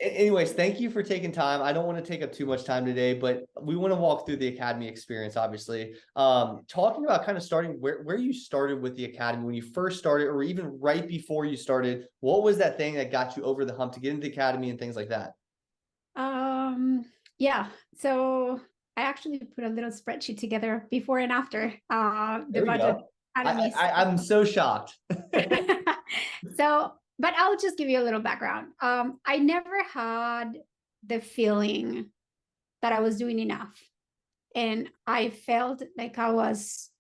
Anyways, thank you for taking time. I don't want to take up too much time today, but we want to walk through the academy experience, obviously. Talking about kind of starting where you started with the academy when you first started, or even right before you started, what was that thing that got you over the hump to get into the academy and things like that? Yeah. So I actually put a little spreadsheet together before and after the There we budget go. academy. I'm so shocked. So, but I'll just give you a little background. I never had the feeling that I was doing enough. And I felt like I was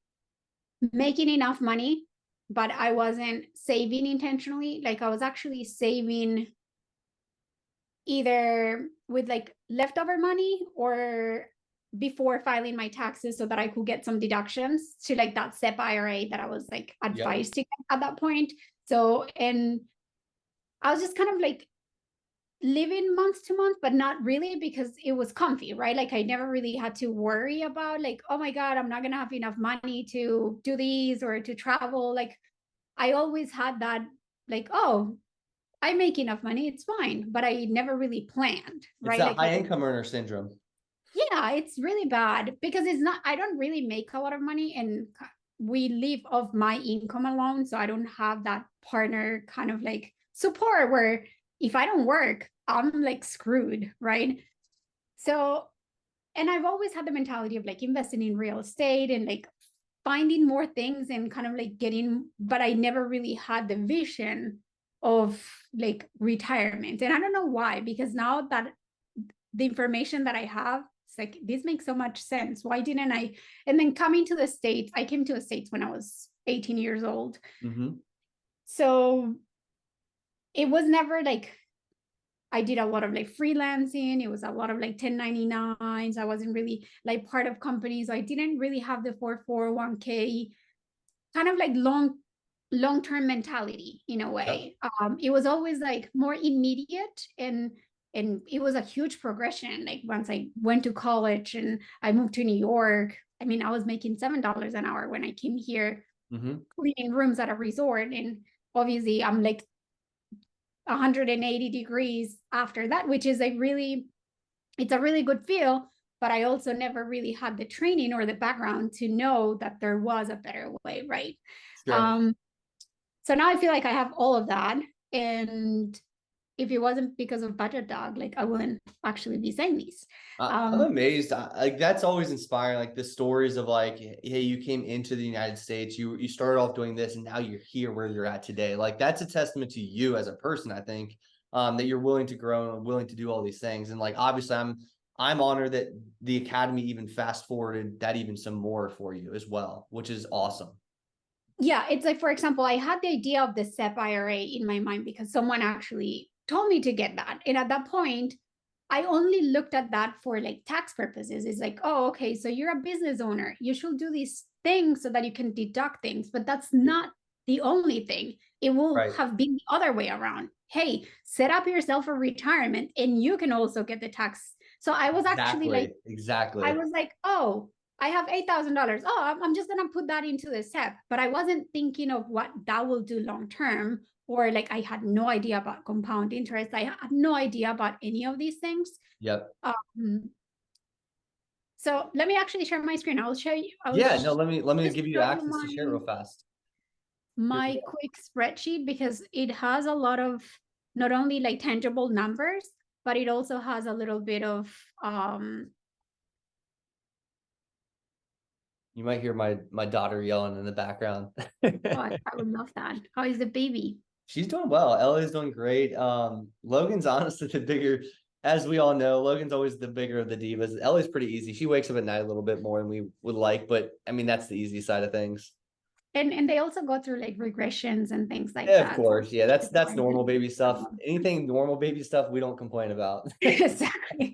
making enough money, but I wasn't saving intentionally. Like I was actually saving either with like leftover money or before filing my taxes so that I could get some deductions to like that SEP IRA that I was like Yep. advised to get at that point. So, and I was just kind of like living month to month, but not really because it was comfy, right? Like I never really had to worry about like, oh my God, I'm not gonna have enough money to do these or to travel. Like I always had that like, oh, I make enough money, it's fine. But I never really planned, It's right? that Like high income earner syndrome. yeah, it's really bad because it's not, I don't really make a lot of money and we live off my income alone. So I don't have that partner kind of like support where if I don't work, I'm like screwed, right? So, and I've always had the mentality of like investing in real estate and like finding more things and kind of like getting, but I never really had the vision of like retirement. And I don't know why, because now that the information that I have, it's like this makes so much sense. Why didn't I? And then coming to the States, I came to the States when I was 18 years old. Mm-hmm. So it was never like I did a lot of like freelancing. It was a lot of like 1099s. I wasn't really like part of companies. I didn't really have the 401k kind of like long-term mentality in a Yep. way. It was always like more immediate and it was a huge progression. Like once I went to college and I moved to New York, I mean, I was making $7 an hour when I came here, Mm-hmm. cleaning rooms at a resort. And obviously I'm like 180 degrees after that, which is a really, it's a really good feel. But I also never really had the training or the background to know that there was a better way, right? Sure. Um, so now I feel like I have all of that. And if it wasn't because of Budget Dog, like I wouldn't actually be saying these. I'm Um, amazed. Like that's always inspiring. Like the stories of like, hey, you came into the United States, you started off doing this, and now you're here where you're at today. Like that's a testament to you as a person. I think that you're willing to grow and willing to do all these things. And like obviously, I'm honored that the Academy even fast forwarded that even some more for you as well, which is awesome. yeah, it's like, for example, I had the idea of the SEP IRA in my mind because someone actually told me to get that. And at that point, I only looked at that for like tax purposes. It's like, oh, okay, so you're a business owner. You should do these things so that you can deduct things, but that's not the only thing. It will Right. have been the other way around. Hey, set up yourself for retirement and you can also get the tax. So I was actually like, Exactly. I Exactly. was like, oh, I have $8,000. Oh, I'm just gonna put that into the SEP. But I wasn't thinking of what that will do long term, or like I had no idea about compound interest. I had no idea about any of these things. Yep. So let me actually share my screen. I'll show you. Yeah. No. Let me Just give you show you access to share real fast. Here we my go. quick spreadsheet because it has a lot of not only like tangible numbers, but it also has a little bit of You might hear my daughter yelling in the background. oh, I would love that. How is the baby? She's doing well. Ellie's doing great. Logan's honestly the bigger, as we all know, Logan's always the bigger of the divas. Ellie's pretty easy. She wakes up at night a little bit more than we would like, but I mean that's the easy side of things. And they also go through like regressions and things like Yeah, of that. So course. Yeah, that's normal baby stuff. um, Anything normal baby stuff, we don't complain about. exactly.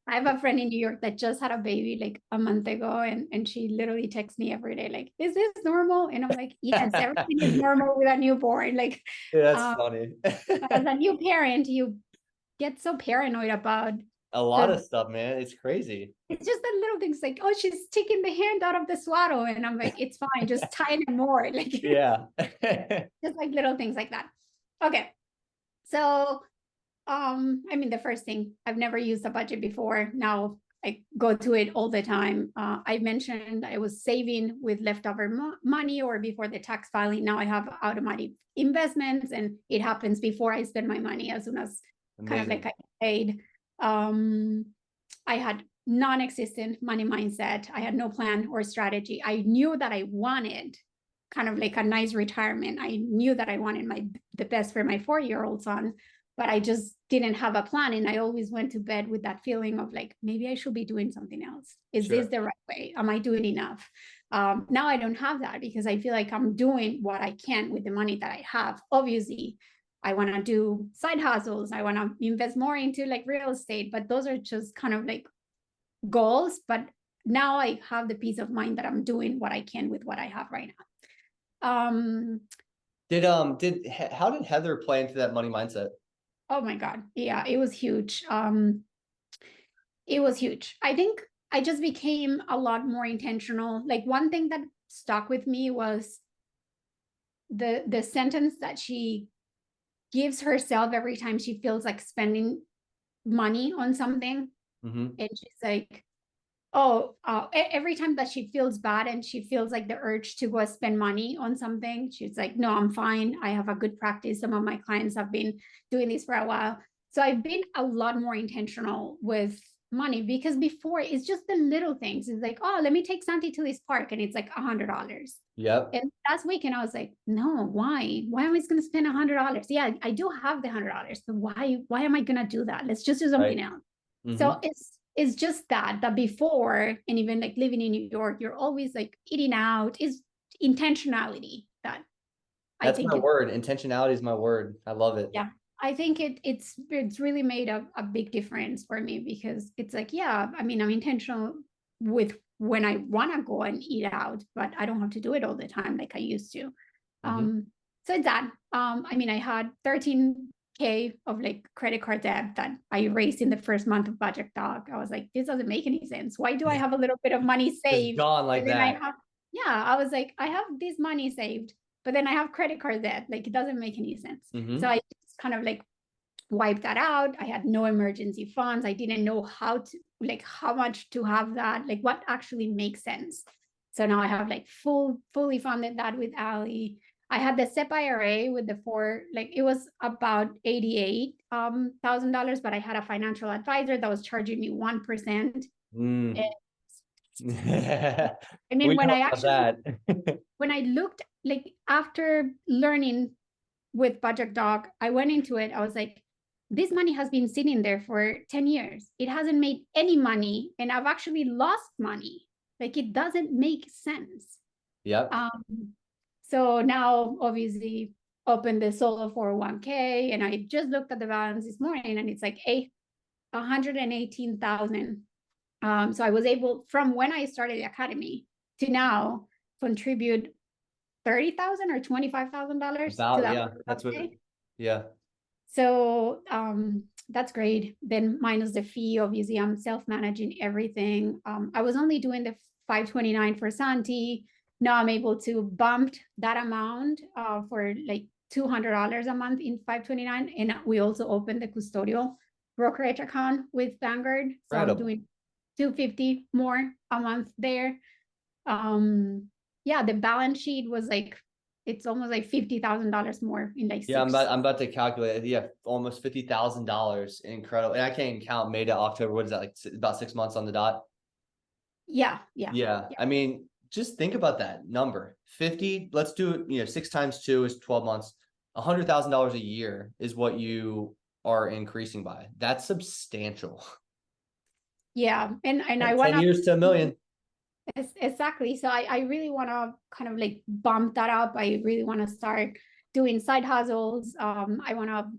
I have a friend in New York that just had a baby like a month ago, and she literally texts me every day, like, "Is this normal?" And I'm like, "Yes, everything is normal with a newborn." Like, Yeah, that's um, funny. as a new parent, you get so paranoid about A lot the. of stuff, man. It's crazy. It's just the little things like, "Oh, she's taking the hand out of the swaddle," and I'm like, "It's fine, just tie it more." Like, Yeah. just like little things like that. Okay, so I mean, the first thing, I've never used a budget before. Now I go to it all the time. I mentioned I was saving with leftover money or before the tax filing. Now I have automatic investments, and it happens before I spend my money as soon as kind of Amazing. like I paid. I had non-existent money mindset. I had no plan or strategy. I knew that I wanted kind of like a nice retirement. I knew that I wanted the best for my 4-year-old son, but I just didn't have a plan. And I always went to bed with that feeling of like, maybe I should be doing something else. Is this Sure. the right way? Am I doing enough? Now I don't have that because I feel like I'm doing what I can with the money that I have. Obviously, I want to do side hustles. I want to invest more into like real estate, but those are just kind of like goals. But now I have the peace of mind that I'm doing what I can with what I have right now. How did Heather play into that money mindset? Oh my God. Yeah, it was huge. It was huge. I think I just became a lot more intentional. Like one thing that stuck with me was the sentence that she gives herself every time she feels like spending money on something. Mm-hmm. And she's like, oh, every time that she feels bad and she feels like the urge to go spend money on something, she's like, no, I'm fine. I have a good practice. Some of my clients have been doing this for a while. So I've been a lot more intentional with money because before it's just the little things. It's like, oh, let me take Santi to this park and it's like $100. Yep. And last weekend I was like, no, why? Why am I going to spend $100? Yeah, I do have the $100, but why am I going to do that? Let's just do Right. something else. Mm-hmm. So it's just that before, and even like living in New York, you're always like eating out. Is intentionality that I That's think my it, word. Intentionality is my word. I love it. yeah, I think it's really made a big difference for me because it's like, yeah, I mean, I'm intentional with when I want to go and eat out, but I don't have to do it all the time like I used to. Mm-hmm. So it's that. I mean, I had 13K of like credit card debt that I raised in the first month of Project Dog. I was like, this doesn't make any sense. Why do I have a little bit of money Just saved? gone And like then I that. have, yeah, I was like, I have this money saved, but then I have credit card debt. Like it doesn't make any sense. So Mm-hmm. I just kind of like wiped that out. I had no emergency funds. I didn't know how to like how much to have that, like what actually makes sense. So now I have like fully funded that with Ali. I had the SEP IRA with the four, like it was about $88,000, but I had a financial advisor that was charging me 1%. Mm. And then We know about that. when I looked like after learning with Project Dog, I went into it. I was like, this money has been sitting there for 10 years. It hasn't made any money, and I've actually lost money. Like it doesn't make sense. Yep. So now, obviously, open the solo 401k, and I just looked at the balance this morning, and it's like 118,000. So I was able, from when I started the academy to now, contribute 30,000 or $25,000 to About, that yeah. That's what, 401k. yeah. So that's great. Then minus the fee, obviously, I'm self-managing everything. I was only doing the 529 for Santi. Now I'm able to bump that amount for like $200 a month in 529. And we also opened the custodial brokerage account with Vanguard. So I'm Incredible. doing 250 more a month there. Yeah, the balance sheet was like it's almost like $50,000 more in like Yeah, six. I'm about to calculate it. Yeah, almost $50,000. Incredible. And I can't even count May to October. What is that? Like about 6 months on the dot? Yeah, yeah, Yeah. yeah, I mean, just think about that number. 50, let's do it, 6 times 2 is 12 months. $100,000 a year is what you are increasing by. That's substantial. yeah. And I 10 wanna years to a million. exactly. So I really wanna kind of like bump that up. I really wanna start doing side hustles. I wanna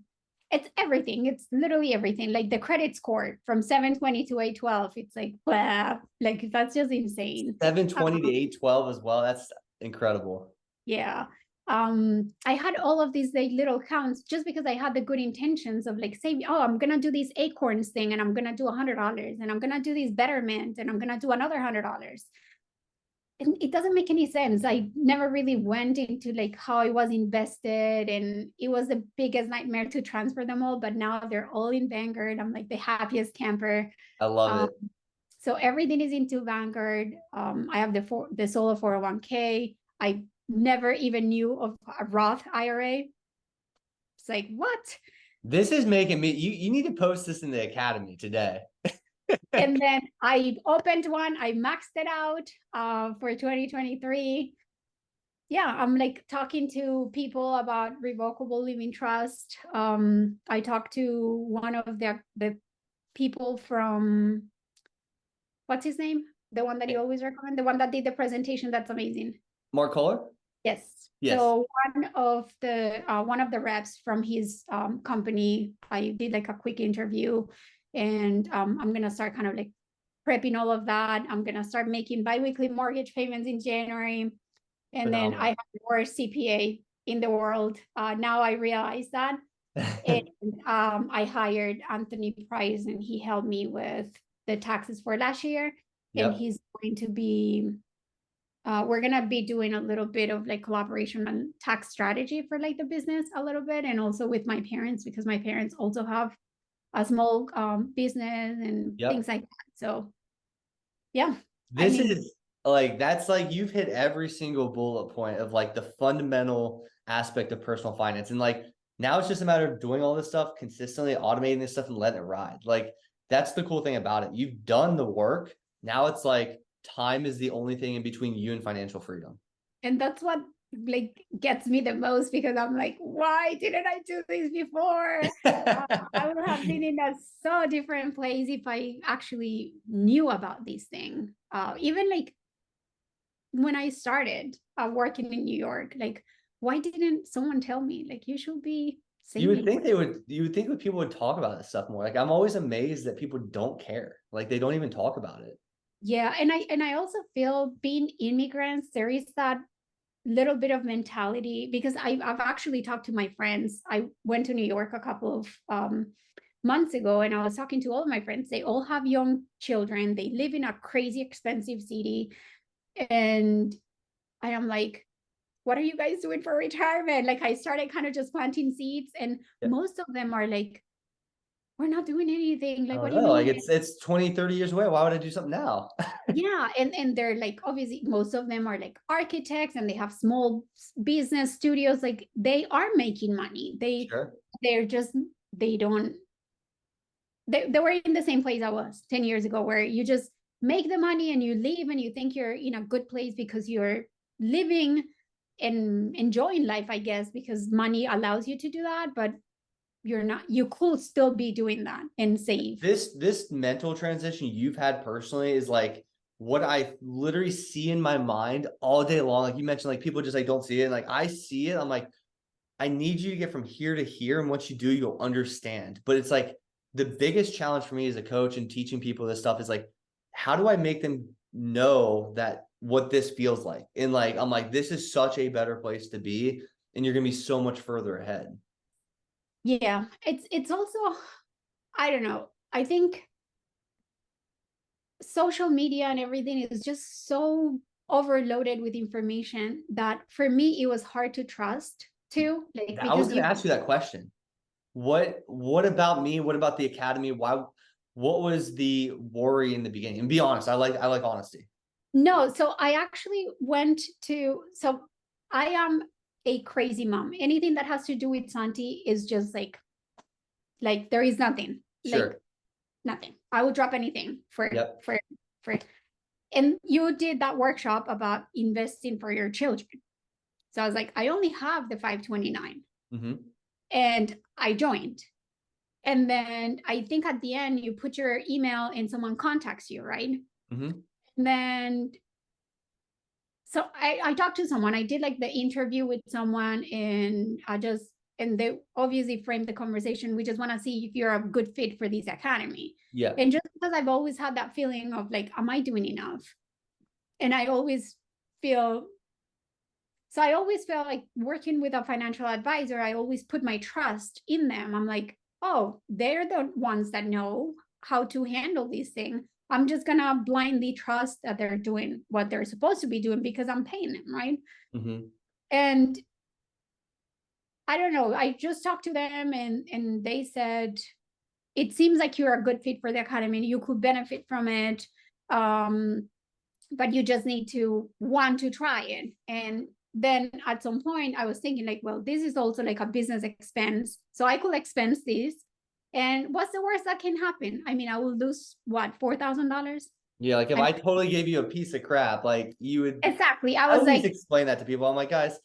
it's everything. It's literally everything. Like the credit score from 720 to 812. It's like, blah, like that's just insane. 720 to 812 as well. That's incredible. Yeah. I had all of these like little accounts just because I had the good intentions of like saving. Oh, I'm gonna do this acorns thing, and I'm gonna do $100, and I'm gonna do this betterment, and I'm gonna do another $100. and it doesn't make any sense. I never really went into like how I was invested, and it was the biggest nightmare to transfer them all. But now they're all in Vanguard. I'm like the happiest camper. I love Um, it. so everything is into Vanguard. I have the solo 401k. I never even knew of a Roth IRA. It's like, what? This is making me, you need to post this in the academy today. And then I opened one, I maxed it out for 2023. Yeah, I'm like talking to people about revocable living trust. I talked to one of the people from, what's his name? The one that you always recommend, the one that did the presentation. That's amazing. Mark Kohler? Yes. Yes. So one of the reps from his company, I did like a quick interview, and I'm gonna start kind of like prepping all of that. I'm gonna start making biweekly mortgage payments in January, and then I Phenomenal. have the worst CPA in the world. Now I realize that, and I hired Anthony Price, and he helped me with the taxes for last year, and Yep. he's going to be we're gonna be doing a little bit of like collaboration on tax strategy for like the business a little bit, and also with my parents, because my parents also have a small business and Yep. things like that. So yeah, I This mean, is like, that's like, you've hit every single bullet point of like the fundamental aspect of personal finance. And like, now it's just a matter of doing all this stuff consistently, automating this stuff and letting it ride. Like, that's the cool thing about it. You've done the work. Now it's like time is the only thing in between you and financial freedom. and that's what like gets me the most, because I'm like, why didn't I do this before? I would have been in a so different place if I actually knew about these things. Even like when I started working in New York, like, why didn't someone tell me? Like, you should be You would saving for. think they would, you would think that people would talk about this stuff more. Like, I'm always amazed that people don't care. Like, they don't even talk about it. Yeah, and I also feel being immigrants, there is that little bit of mentality, because I've actually talked to my friends. I went to New York a couple of months ago, and I was talking to all of my friends. They all have young children. They live in a crazy expensive city, and I am like, what are you guys doing for retirement? Like, I started kind of just planting seeds, and Yeah. most of them are like, we're not doing anything. I Like, what don't do you know. Like, mean? it's 20, 30 years away. Why would I do something now? Yeah, and they're like, obviously most of them are like architects, and they have small business studios. Like, they are making money. Sure. They're just, they don't, they were in the same place I was 10 years ago, where you just make the money and you leave, and you think you're in a good place because you're living and enjoying life, I guess, because money allows you to do that. But you're not, you could still be doing that and save. This mental transition you've had personally is like what I literally see in my mind all day long. Like you mentioned, like people just like don't see it. And like I see it. I'm like, I need you to get from here to here. And once you do, you'll understand. But it's like the biggest challenge for me as a coach and teaching people this stuff is like, how do I make them know that what this feels like? And like, I'm like, this is such a better place to be. And you're gonna be so much further ahead. Yeah, it's also, I don't know. I think social media and everything is just so overloaded with information that for me it was hard to trust too, like, I was because gonna you, ask you that question. What about me? What about the academy? Why, what was the worry in the beginning? And be honest, I like honesty. no, so I actually went to, so I am a crazy mom. Anything that has to do with Santi is just like there is nothing, like Sure. nothing. I will drop anything Yep. for and you did that workshop about investing for your children. So I was like, I only have the 529, Mm-hmm. and I joined. And then I think at the end you put your email and someone contacts you, right? Mm-hmm. And then so I talked to someone. I did like the interview with someone, and and they obviously framed the conversation. We just want to see if you're a good fit for this academy. Yeah. And just because I've always had that feeling of like, am I doing enough? And I always feel, so I always felt like working with a financial advisor, I always put my trust in them. I'm like, oh, they're the ones that know how to handle these things. I'm just gonna blindly trust that they're doing what they're supposed to be doing because I'm paying them, right? Mm-hmm. And I don't know, I just talked to them and they said it seems like you're a good fit for the academy, you could benefit from it, but you just need to want to try it. And then at some point I was thinking like, well, this is also like a business expense, so I could expense this, and what's the worst that can happen? I mean, I will lose what, $4,000. Yeah, like if And I totally gave you a piece of crap, like you would. exactly, I I was always like, explain that to people. I'm like, guys,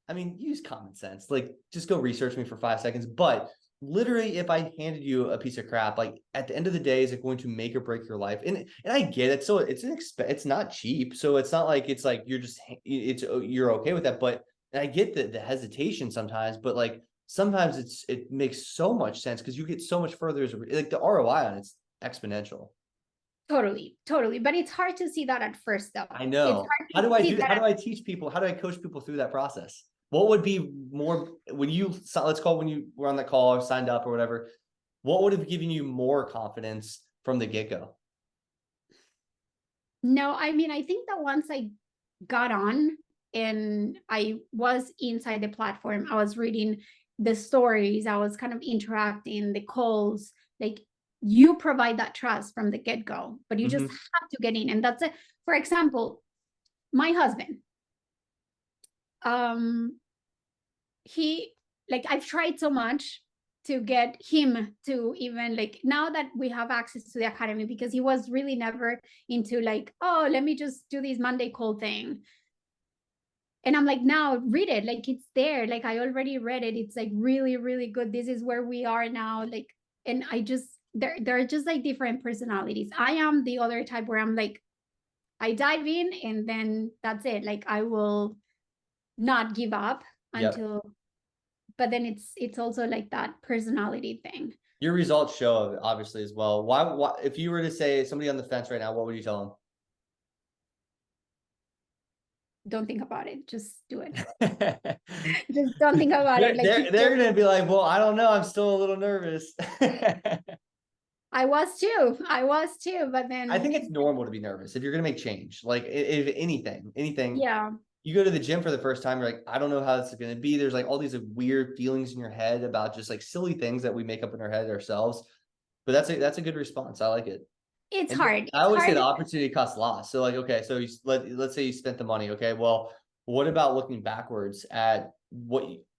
I mean, use common sense. Like, just go research me for 5 seconds. But literally, if I handed you a piece of crap, like at the end of the day, is it going to make or break your life? And I get it. So it's not cheap. So it's not like it's like you're just you're okay with that. But and I get the hesitation sometimes. But like sometimes it makes so much sense because you get so much further as like the ROI on it's exponential. totally, but it's hard to see that at first though. I It's know. hard to see How that. do I teach people? How do I coach people through that process? What would be more when you let's call when you were on the call or signed up or whatever? What would have given you more confidence from the get-go? No, I mean, I think that once I got on and I was inside the platform, I was reading the stories, I was kind of interacting, the calls, like you provide that trust from the get-go, but you just Mm-hmm. have to get in. And that's it. For example, my husband, um, he, like, I've tried so much to get him to even, like, now that we have access to the academy, because he was really never into like, oh, let me just do this Monday call thing. And I'm like, now read it, like it's there, like I already read it, it's like really, really good, this is where we are now, like. And I just, there are just like different personalities. I am the other type where I'm like, I dive in and then that's it, like I will not give up Yep. until. But then it's also like that personality thing. Your results show obviously as well. Why if you were to say somebody on the fence right now, what would you tell Don't think about it, just do it. them? Just don't think about it, like They're gonna be like, well, I don't know, I'm still a little nervous. I was too, but I then think it's normal to be nervous if you're gonna make change. Like if anything, yeah. you go to the gym for the first time, you're like, I don't know how this is going to be. There's like all these weird feelings in your head about just like silly things that we make up in our head ourselves. But that's a good response. I like it. It's And hard, I it's always say hard. the opportunity costs loss. So like, okay, so let's say you spent the money. Okay, well, what about looking backwards at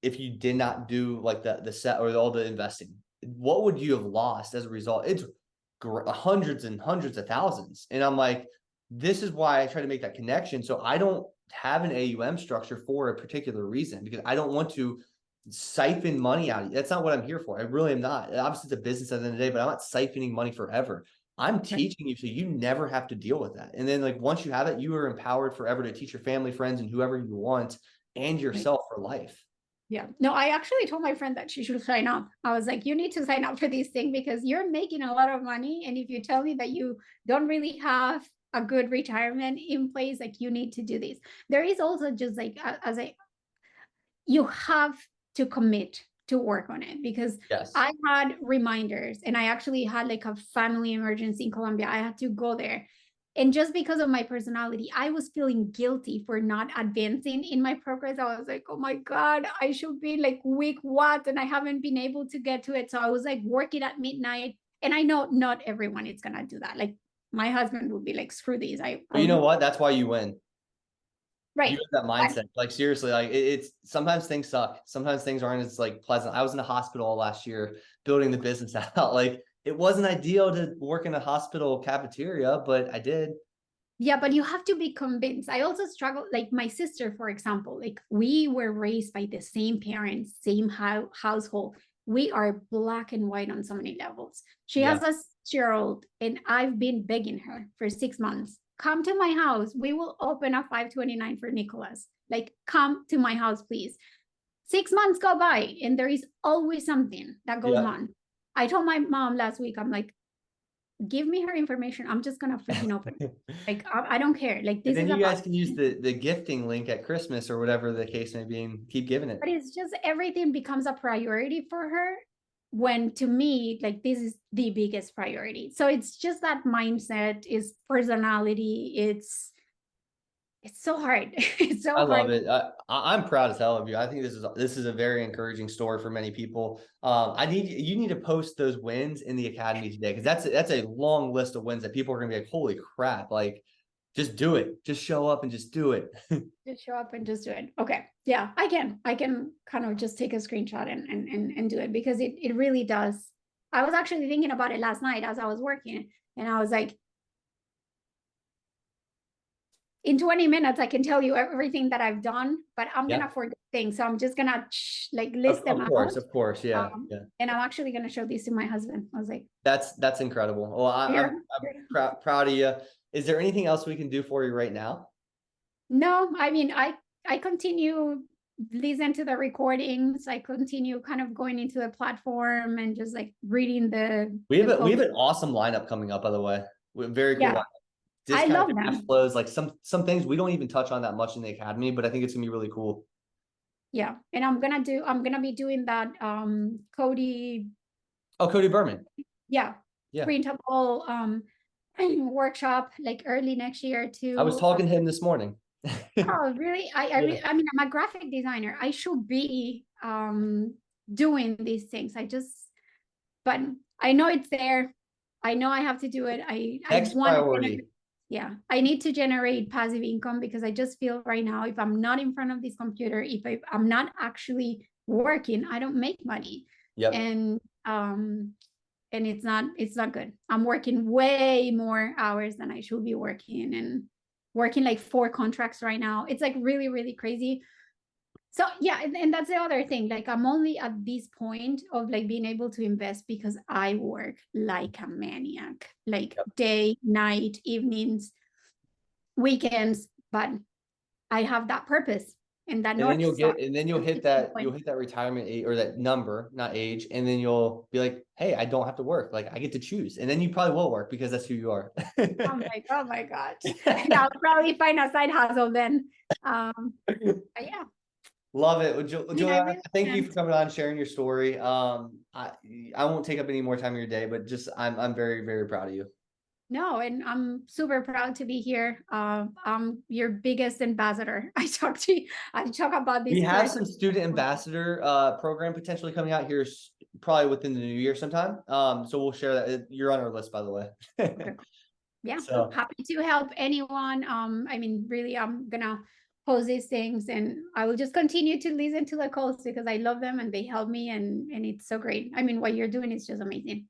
if you did not do like the set or all the investing? What would you have lost as a result? It's hundreds and hundreds of thousands. And I'm like, this is why I try to make that connection. So I don't have an AUM structure for a particular reason because I don't want to siphon money out of you. That's not what I'm here for. I really am not. Obviously, it's a business at the end of the day, but I'm not siphoning money forever. I'm teaching you so you never have to deal with that. And then, like, once you have it, you are empowered forever to teach your family, friends, and whoever you want and Right. yourself for life. Yeah. No, I actually told my friend that she should sign up. I was like, you need to sign up for this thing because you're making a lot of money. And if you tell me that you don't really have a good retirement in place, like you need to do this. There is also just like, as I, you have to commit to work on it, because Yes. I had reminders and I actually had like a family emergency in Colombia. I had to go there. And just because of my personality, I was feeling guilty for not advancing in my progress. I was like, oh my God, I should be like week what? And I haven't been able to get to it. So I was like working at midnight. And I know not everyone is gonna do that. Like my husband would be like, screw these. But you know what? That's why you win. You Right. have that mindset. Like seriously, like it's sometimes things suck. Sometimes things aren't as like pleasant. I was in the hospital last year building the business out. Like it wasn't ideal to work in a hospital cafeteria, but I did. Yeah, but you have to be convinced. I also struggle, like my sister, for example, like we were raised by the same parents, same household. We are black and white on so many levels. She Yeah. has a 6 year old, and I've been begging her for 6 months. Come to my house. We will open a 529 for Nicholas. Like, come to my house, please. 6 months go by, and there is always something that goes Yeah. on. I told my mom last week, I'm like, give me her information. I'm just gonna freaking open it. Like I don't care. Like And this then is you about, guys can use the gifting link at Christmas or whatever the case may be and keep giving it. but it's just everything becomes a priority for her. when to me, like this is the biggest priority. So it's just that mindset, is personality. It's so hard. It's so I hard. love it. I'm proud as hell of you. I think this is a very encouraging story for many people. You need to post those wins in the academy today, because that's a long list of wins that people are gonna be like, holy crap! Like, just do it. Just show up and just do it. Just show up and just do it. Okay. Yeah, I can kind of just take a screenshot and do it, because it really does. I was actually thinking about it last night as I was working, and I was like, in 20 minutes, I can tell you everything that I've done, but I'm Yeah, gonna forget things. So I'm just gonna like list them out. of course, yeah, yeah. And I'm actually gonna show these to my husband. I was like, That's incredible. Well, here. I'm proud of you. Is there anything else we can do for you right now? No, I mean, I continue listen to the recordings. I continue kind of going into the platform and just like reading the We have post. an awesome lineup coming up, by the way. Very cool Yeah, lineup. I Discounted love cash them. flows, like some things we don't even touch on that much in the academy, but I think it's gonna be really cool. Yeah, and I'm gonna be doing that Cody, Oh, Cody Berman. yeah, Yeah. printable workshop like early next year I was too. talking to him this morning. Oh, really? Yeah. I mean, I'm a graphic designer. I should be doing these things. But I know it's there. I know I have to do it. I Next want to priority. generate, yeah, I need to generate passive income, because I just feel right now, if I'm not in front of this computer, if I'm not actually working, I don't make money. Yep. And it's not good. I'm working way more hours than I should be working, and working like 4 contracts right now. It's like really, really crazy. So yeah, and that's the other thing. Like, I'm only at this point of like being able to invest because I work like a maniac, like Yep. day, night, evenings, weekends, but I have that purpose and that North Star. And then you'll hit that retirement age, or that number, not age, and then you'll be like, hey, I don't have to work. Like, I get to choose. And then you probably will work, because that's who you are. I'm like, oh my God. And I'll probably find a side hustle then. But yeah, Love it. Well, I mean, I Juliana, really thank you for can't. coming on and sharing your story. I won't take up any more time of your day, but just I'm very, very proud of you. No, and I'm super proud to be here. I'm your biggest ambassador. I talk about We this have person. some student ambassador program potentially coming out here probably within the new year sometime. So we'll share that. You're on our list, by the way. Okay, cool. Yeah, So happy to help anyone. I mean, really, I'm gonna post these things, and I will just continue to listen to the calls because I love them and they help me, and it's so great. I mean, what you're doing is just amazing.